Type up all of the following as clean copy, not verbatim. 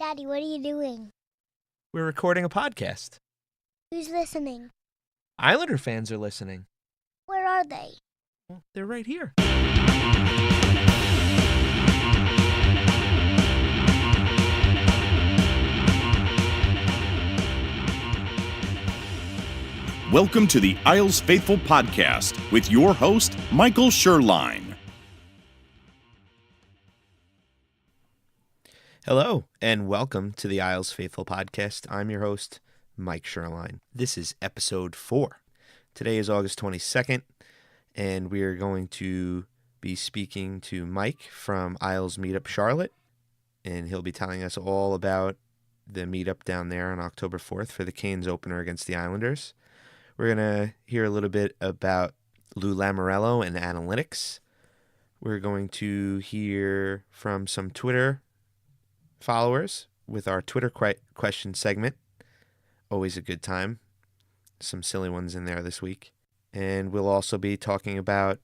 Daddy, what are you doing? We're recording a podcast. Who's listening? Islander fans are listening. Where are they? Well, they're right here. Welcome to the Isles Faithful Podcast with your host, Michael Sherline. Hello, and welcome to the Isles Faithful Podcast. I'm your host, Mike Sherline. This is episode 4. Today is August 22nd, and we are going to be speaking to Mike from Isles Meetup Charlotte, and he'll be telling us all about the meetup down there on October 4th for the Canes opener against the Islanders. We're going to hear a little bit about Lou Lamoriello and analytics. We're going to hear from some Twitter followers with our Twitter question segment. Always a good time. Some silly ones in there this week. And we'll also be talking about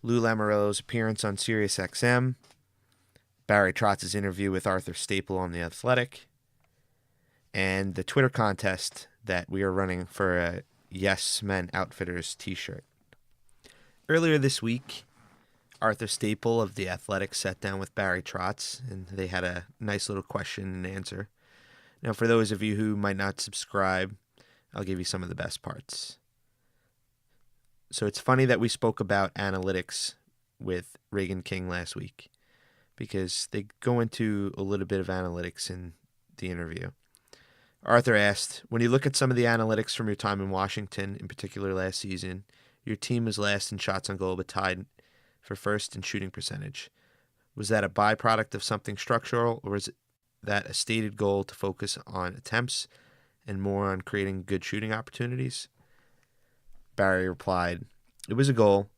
Lou Lamoriello's appearance on SiriusXM, Barry Trotz's interview with Arthur Staple on The Athletic, and the Twitter contest that we are running for a Yes Men Outfitters t-shirt. Earlier this week, Arthur Staple of The Athletic sat down with Barry Trotz, and they had a nice little question and answer. Now, for those of you who might not subscribe, I'll give you some of the best parts. So it's funny that we spoke about analytics with Reagan King last week, because they go into a little bit of analytics in the interview. Arthur asked, when you look at some of the analytics from your time in Washington, in particular last season, your team was last in shots on goal but tied for first in shooting percentage. Was that a byproduct of something structural, or was that a stated goal to focus on attempts and more on creating good shooting opportunities? Barry replied, it was a goal.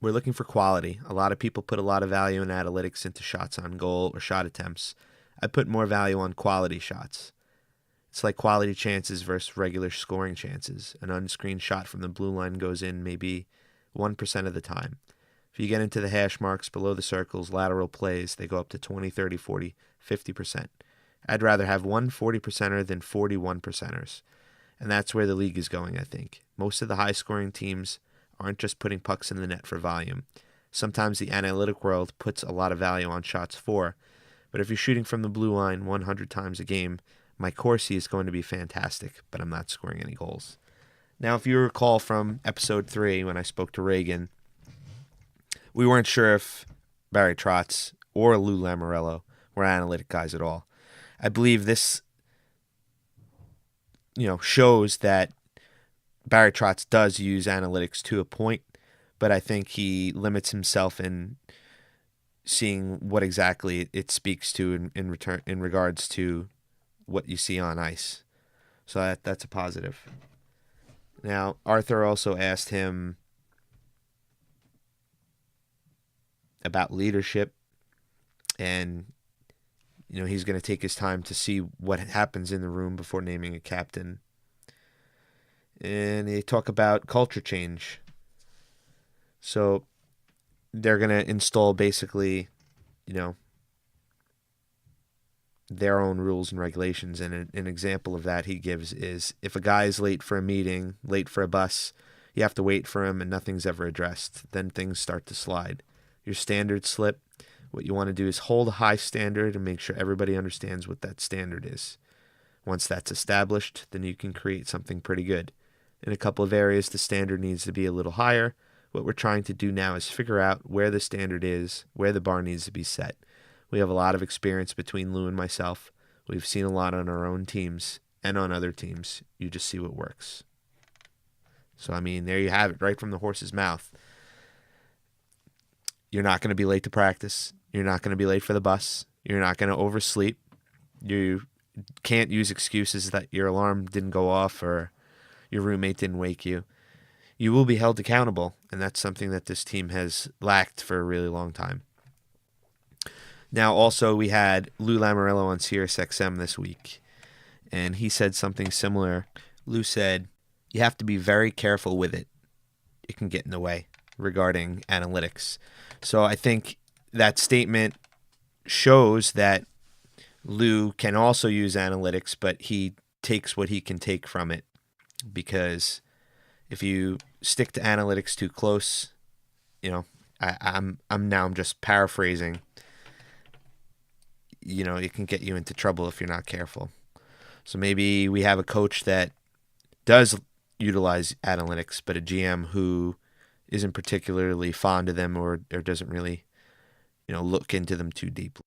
We're looking for quality. A lot of people put a lot of value in analytics into shots on goal or shot attempts. I put more value on quality shots. It's like quality chances versus regular scoring chances. An unscreened shot from the blue line goes in maybe 1% of the time. If you get into the hash marks below the circles, lateral plays, they go up to 20, 30, 40, 50%. I'd rather have one 40%er than 41%ers. And that's where the league is going, I think. Most of the high-scoring teams aren't just putting pucks in the net for volume. Sometimes the analytic world puts a lot of value on shots for, but if you're shooting from the blue line 100 times a game, my Corsi is going to be fantastic, but I'm not scoring any goals. Now, if you recall from episode 3 when I spoke to Reagan, we weren't sure if Barry Trotz or Lou Lamoriello were analytic guys at all. I believe this, shows that Barry Trotz does use analytics to a point, but I think he limits himself in seeing what exactly it speaks to in regards to what you see on ice. So that's a positive. Now, Arthur also asked him about leadership, and he's going to take his time to see what happens in the room before naming a captain. And they talk about culture change. So they're going to install basically, their own rules and regulations. And an example of that he gives is if a guy is late for a meeting, late for a bus, you have to wait for him and nothing's ever addressed. Then things start to slide. Your standards slip. What you want to do is hold a high standard and make sure everybody understands what that standard is. Once that's established, then you can create something pretty good. In a couple of areas, the standard needs to be a little higher. What we're trying to do now is figure out where the standard is, where the bar needs to be set. We have a lot of experience between Lou and myself. We've seen a lot on our own teams and on other teams. You just see what works. So, there you have it, right from the horse's mouth. You're not going to be late to practice. You're not going to be late for the bus. You're not going to oversleep. You can't use excuses that your alarm didn't go off or your roommate didn't wake you. You will be held accountable, and that's something that this team has lacked for a really long time. Now, also, we had Lou Lamoriello on SiriusXM this week, and he said something similar. Lou said, you have to be very careful with it. It can get in the way regarding analytics. So I think that statement shows that Lou can also use analytics, but he takes what he can take from it, because if you stick to analytics too close, I'm just paraphrasing. It can get you into trouble if you're not careful. So maybe we have a coach that does utilize analytics, but a GM who isn't particularly fond of them, or doesn't really, look into them too deeply.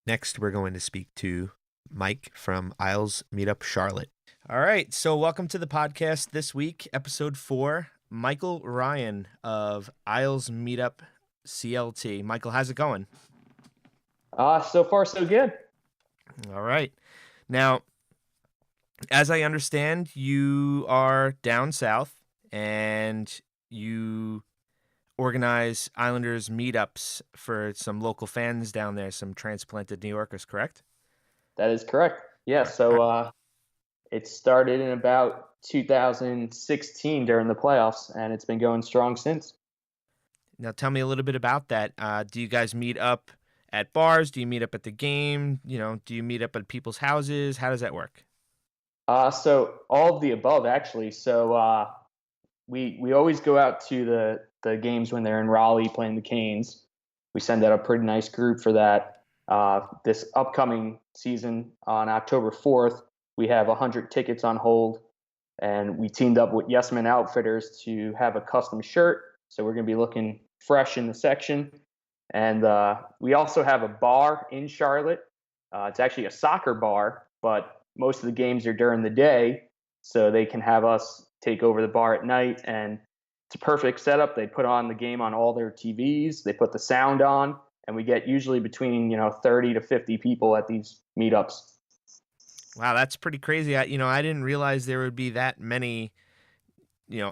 Next, we're going to speak to Mike from Isles Meetup Charlotte. All right, so welcome to the podcast this week, episode 4. Michael Ryan of Isles Meetup CLT. Michael, how's it going? So far so good. All right. Now, as I understand, you are down south and you organize Islanders meetups for some local fans down there, some transplanted New Yorkers, correct? That is correct. Yeah, so it started in about 2016 during the playoffs, and it's been going strong since. Now, tell me a little bit about that. Do you guys meet up at bars? Do you meet up at the game? Do you meet up at people's houses? How does that work? So all of the above, actually. So we always go out to the games when they're in Raleigh playing the Canes. We send out a pretty nice group for that. This upcoming season on October 4th, we have 100 tickets on hold, and we teamed up with Yes Men Outfitters to have a custom shirt. So we're going to be looking fresh in the section. And we also have a bar in Charlotte. It's actually a soccer bar, but most of the games are during the day, so they can have us take over the bar at night. And it's a perfect setup. They put on the game on all their TVs. They put the sound on, and we get usually between 30 to 50 people at these meetups. Wow, that's pretty crazy. I didn't realize there would be that many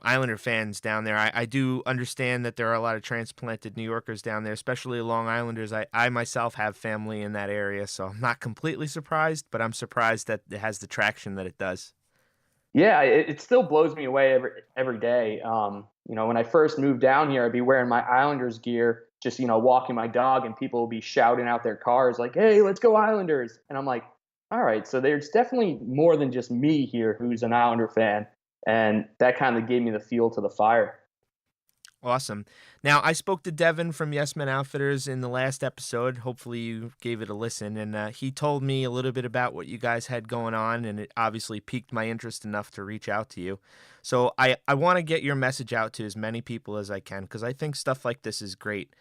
Islander fans down there. I do understand that there are a lot of transplanted New Yorkers down there, especially Long Islanders. I myself have family in that area, so I'm not completely surprised, but I'm surprised that it has the traction that it does. Yeah, it still blows me away every day. When I first moved down here, I'd be wearing my Islanders gear, just walking my dog, and people would be shouting out their cars like, "Hey, let's go Islanders!" And I'm like, all right, so there's definitely more than just me here who's an Islander fan. And that kind of gave me the fuel to the fire. Awesome. Now, I spoke to Devin from Yes Men Outfitters in the last episode. Hopefully you gave it a listen. And he told me a little bit about what you guys had going on, and it obviously piqued my interest enough to reach out to you. So I want to get your message out to as many people as I can, because I think stuff like this is great.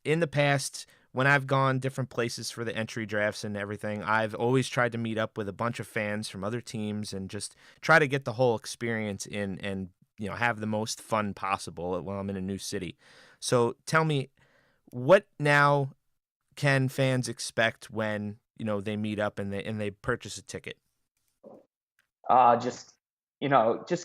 In the past, when I've gone different places for the entry drafts and everything, I've always tried to meet up with a bunch of fans from other teams and just try to get the whole experience in and have the most fun possible while I'm in a new city. So tell me, what now can fans expect when they meet up and they purchase a ticket? Just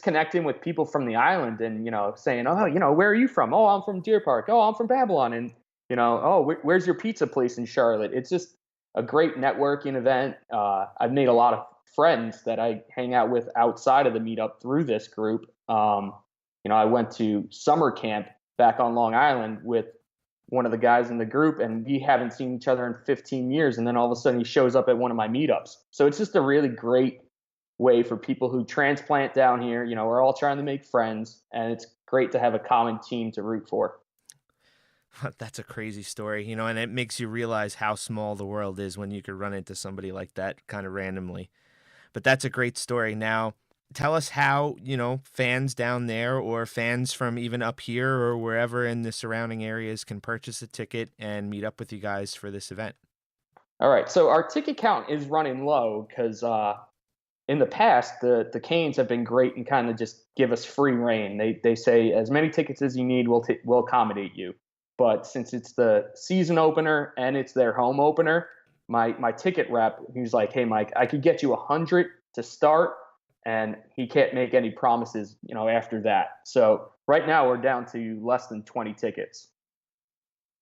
connecting with people from the island and saying, oh, where are you from? Oh, I'm from Deer Park. Oh, I'm from Babylon. And oh, where's your pizza place in Charlotte? It's just a great networking event. I've made a lot of friends that I hang out with outside of the meetup through this group. I went to summer camp back on Long Island with one of the guys in the group, and we haven't seen each other in 15 years. And then all of a sudden he shows up at one of my meetups. So it's just a really great way for people who transplant down here. We're all trying to make friends, and it's great to have a common team to root for. That's a crazy story, and it makes you realize how small the world is when you could run into somebody like that kind of randomly. But that's a great story. Now, tell us how, fans down there or fans from even up here or wherever in the surrounding areas can purchase a ticket and meet up with you guys for this event. All right. So our ticket count is running low because in the past, the Canes have been great and kind of just give us free reign. They say as many tickets as you need, we'll accommodate you. But since it's the season opener and it's their home opener, my ticket rep, he's like, "Hey, Mike, I could get you 100 to start," and he can't make any promises, after that. So right now we're down to less than 20 tickets.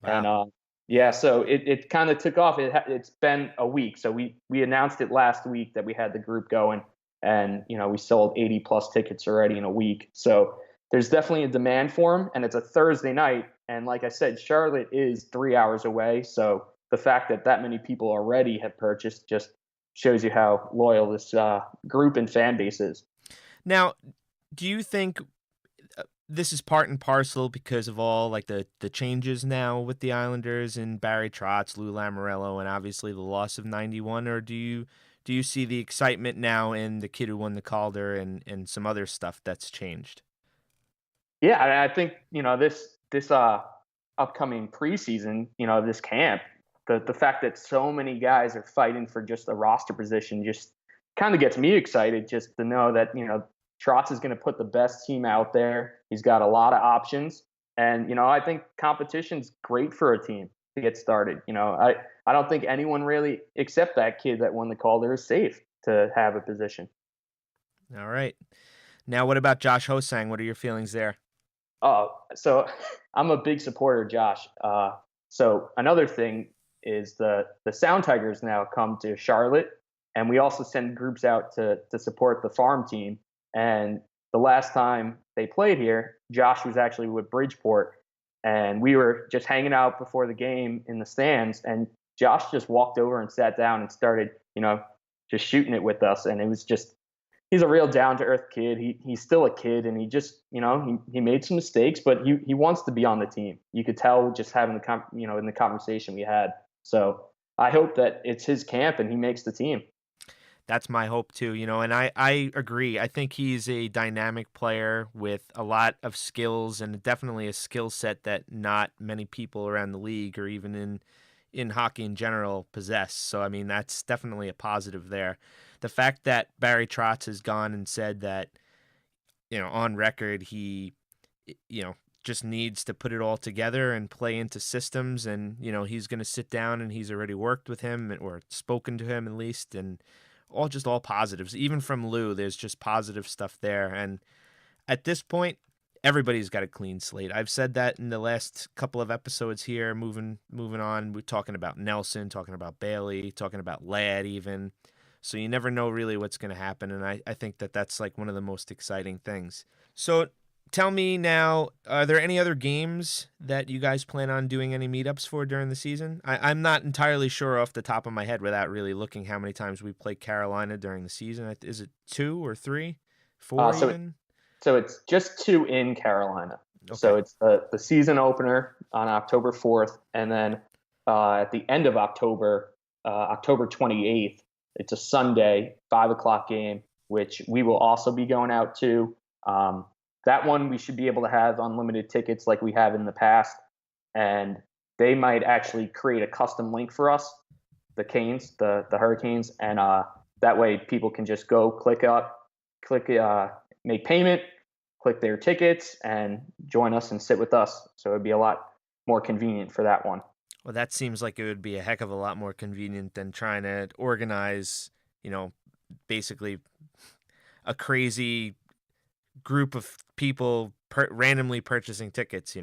Wow. And so it kind of took off. It's been a week. So we announced it last week that we had the group going, and we sold 80 plus tickets already in a week. So there's definitely a demand for them, and it's a Thursday night. And like I said, Charlotte is 3 hours away. So the fact that many people already have purchased just shows you how loyal this group and fan base is. Now, do you think this is part and parcel because of all like the changes now with the Islanders and Barry Trotz, Lou Lamoriello, and obviously the loss of 91, or do you see the excitement now in the kid who won the Calder and some other stuff that's changed? Yeah, I think this upcoming preseason, this camp, the fact that so many guys are fighting for just a roster position just kind of gets me excited just to know that Trotz is going to put the best team out there. He's got a lot of options, and I think competition's great for a team to get started. I don't think anyone really, except that kid that won the Calder, is safe to have a position. All right. Now, what about Josh Hosang? What are your feelings there? Oh, so I'm a big supporter of Josh. So another thing is the Sound Tigers now come to Charlotte, and we also send groups out to support the farm team. And the last time they played here, Josh was actually with Bridgeport, and we were just hanging out before the game in the stands, and Josh just walked over and sat down and started, just shooting it with us. And it was just, he's a real down to earth kid. He's still a kid, and he just, he made some mistakes, but he wants to be on the team. You could tell just having in the conversation we had. So I hope that it's his camp and he makes the team. That's my hope too, and I agree. I think he's a dynamic player with a lot of skills and definitely a skill set that not many people around the league or even in hockey in general possess. So, I mean, that's definitely a positive there. The fact that Barry Trotz has gone and said that, on record, he, just needs to put it all together and play into systems. And, he's going to sit down and he's already worked with him or spoken to him at least. And all positives. Even from Lou, there's just positive stuff there. And at this point, everybody's got a clean slate. I've said that in the last couple of episodes here. Moving on, we're talking about Nelson, talking about Bailey, talking about Ladd even. So you never know really what's going to happen. And I think that that's like one of the most exciting things. So tell me now, are there any other games that you guys plan on doing any meetups for during the season? I'm not entirely sure off the top of my head without really looking how many times we play Carolina during the season. Is it 2 or 3, 4 even? So it's just 2 in Carolina. Okay. So it's the season opener on October 4th, and then at the end of October, October 28th, it's a Sunday 5:00 game, which we will also be going out to. That one we should be able to have unlimited tickets like we have in the past, and they might actually create a custom link for us, the Canes, the Hurricanes, and that way people can just go click make payment, click their tickets, and join us and sit with us. So it'd be a lot more convenient for that one. Well, that seems like it would be a heck of a lot more convenient than trying to organize, basically a crazy group of people randomly purchasing tickets,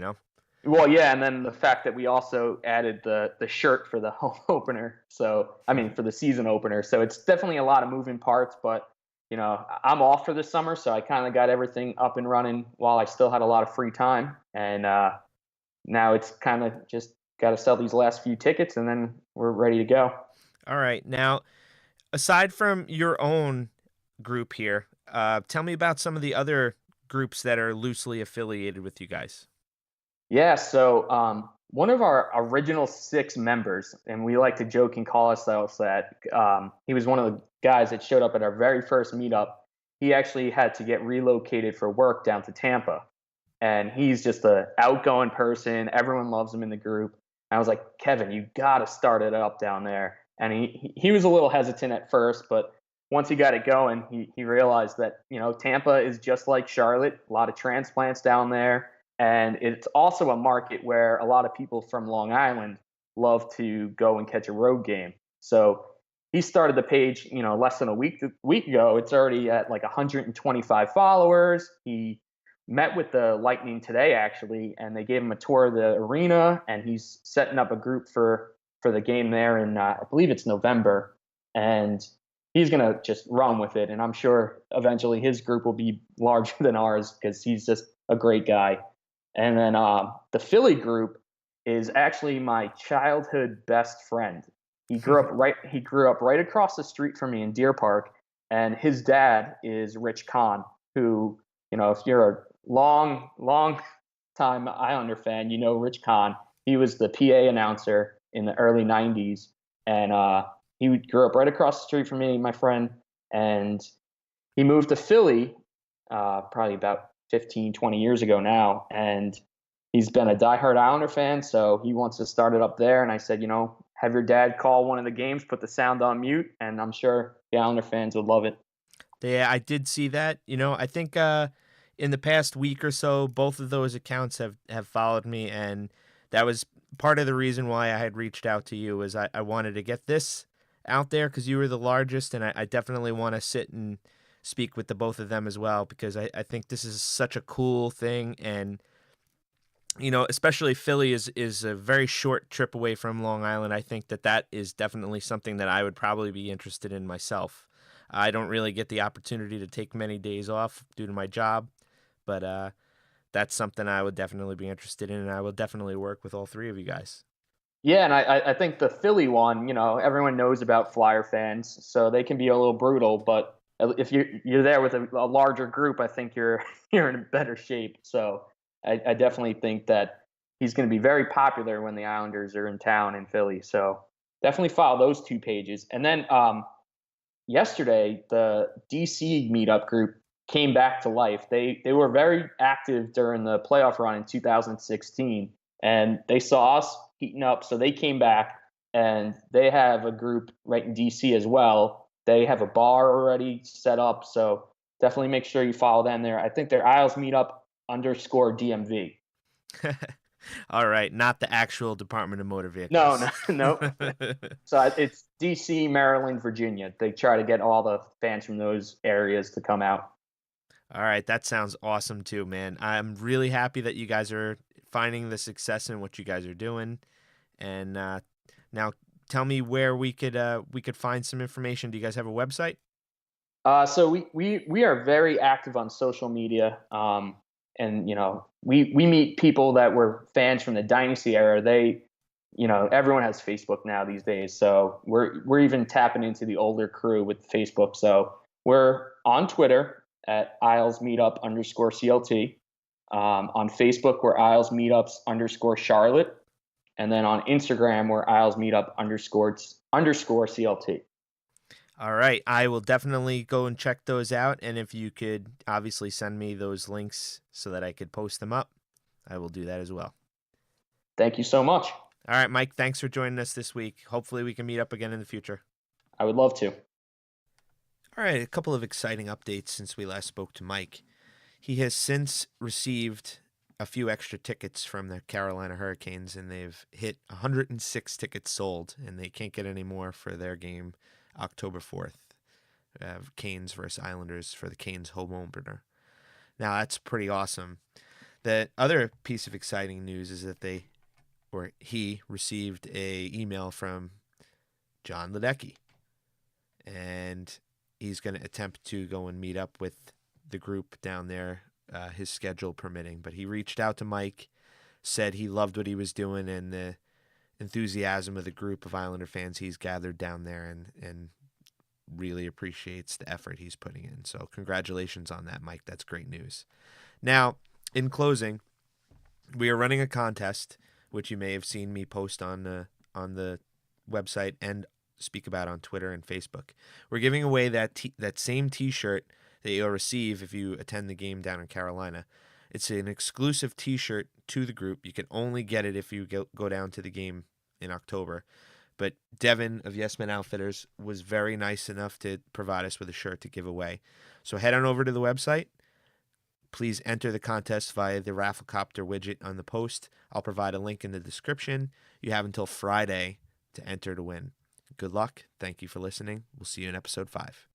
Well, yeah, and then the fact that we also added the shirt for the home opener. So, I mean, for the season opener. So it's definitely a lot of moving parts, but I'm off for the summer, so I kind of got everything up and running while I still had a lot of free time. And now it's kind of just got to sell these last few tickets, and then we're ready to go. All right. Now, aside from your own group here, tell me about some of the other groups that are loosely affiliated with you guys. Yeah, so one of our original 6 members, and we like to joke and call ourselves that, he was one of the guys that showed up at our very first meetup. He actually had to get relocated for work down to Tampa. And he's just an outgoing person. Everyone loves him in the group. And I was like, Kevin, you got to start it up down there. And he was a little hesitant at first, but once he got it going, he realized that, Tampa is just like Charlotte, a lot of transplants down there. And it's also a market where a lot of people from Long Island love to go and catch a road game. So he started the page, less than a week ago. It's already at like 125 followers. He met with the Lightning today, actually, and they gave him a tour of the arena, and he's setting up a group for the game there in, I believe it's November. And he's going to just run with it. And I'm sure eventually his group will be larger than ours because he's just a great guy. And then the Philly group is actually my childhood best friend. He grew up right across the street from me in Deer Park, and his dad is Rich Kahn, who, if you're a long time Islander fan, Rich Kahn. He was the PA announcer in the early 90s, and he grew up right across the street from me, my friend, and he moved to Philly probably about 15, 20 years ago now, and he's been a diehard Islander fan, so he wants to start it up there. And I said, have your dad call one of the games, put the sound on mute, and I'm sure the Islander fans would love it. Yeah, I did see that. I think in the past week or so, both of those accounts have followed me, and that was part of the reason why I had reached out to you, is I wanted to get this out there because you were the largest, and I definitely want to sit and speak with the both of them as well, because I think this is such a cool thing. And especially Philly is a very short trip away from Long Island. I think that is definitely something that I would probably be interested in myself. I don't really get the opportunity to take many days off due to my job, but that's something I would definitely be interested in, and I will definitely work with all three of you guys. Yeah, and I think the Philly one, everyone knows about Flyer fans, so they can be a little brutal, but if you're there with a larger group, I think you're in better shape. So I definitely think that he's going to be very popular when the Islanders are in town in Philly. So definitely follow those two pages. And then yesterday, the DC Meetup group came back to life. They were very active during the playoff run in 2016, and they saw us heating up, so they came back, and they have a group right in DC as well. They have a bar already set up, so definitely make sure you follow them there. I think they're Isles Meetup _DMV. All right, not the actual Department of Motor Vehicles. No. So it's DC, Maryland, Virginia. They try to get all the fans from those areas to come out. All right, that sounds awesome too, man. I'm really happy that you guys are finding the success in what you guys are doing. And now tell me where we could find some information. Do you guys have a website? So we are very active on social media. And we meet people that were fans from the Dynasty era. They, everyone has Facebook now these days. So we're even tapping into the older crew with Facebook. So we're on Twitter at Isles Meetup _CLT. On Facebook, we're Isles Meetups _Charlotte. And then on Instagram, we're Isles Meetup _CLT. All right. I will definitely go and check those out. And if you could obviously send me those links so that I could post them up, I will do that as well. Thank you so much. All right, Mike, thanks for joining us this week. Hopefully we can meet up again in the future. I would love to. All right, a couple of exciting updates since we last spoke to Mike. He has since received a few extra tickets from the Carolina Hurricanes, and they've hit 106 tickets sold, and they can't get any more for their game October 4th. Canes versus Islanders for the Canes home opener. Now, that's pretty awesome. The other piece of exciting news is that he received a email from John Ledecky, and he's going to attempt to go and meet up with the group down there, his schedule permitting. But he reached out to Mike, said he loved what he was doing and the enthusiasm of the group of Islander fans he's gathered down there, and really appreciates the effort he's putting in. So congratulations on that, Mike. That's great news. Now, in closing, we are running a contest, which you may have seen me post on the website and speak about on Twitter and Facebook. We're giving away that same T-shirt that you'll receive if you attend the game down in Carolina. It's an exclusive T-shirt to the group. You can only get it if you go down to the game in October. But Devin of Yes Men Outfitters was very nice enough to provide us with a shirt to give away. So head on over to the website. Please enter the contest via the Rafflecopter widget on the post. I'll provide a link in the description. You have until Friday to enter to win. Good luck. Thank you for listening. We'll see you in episode 5.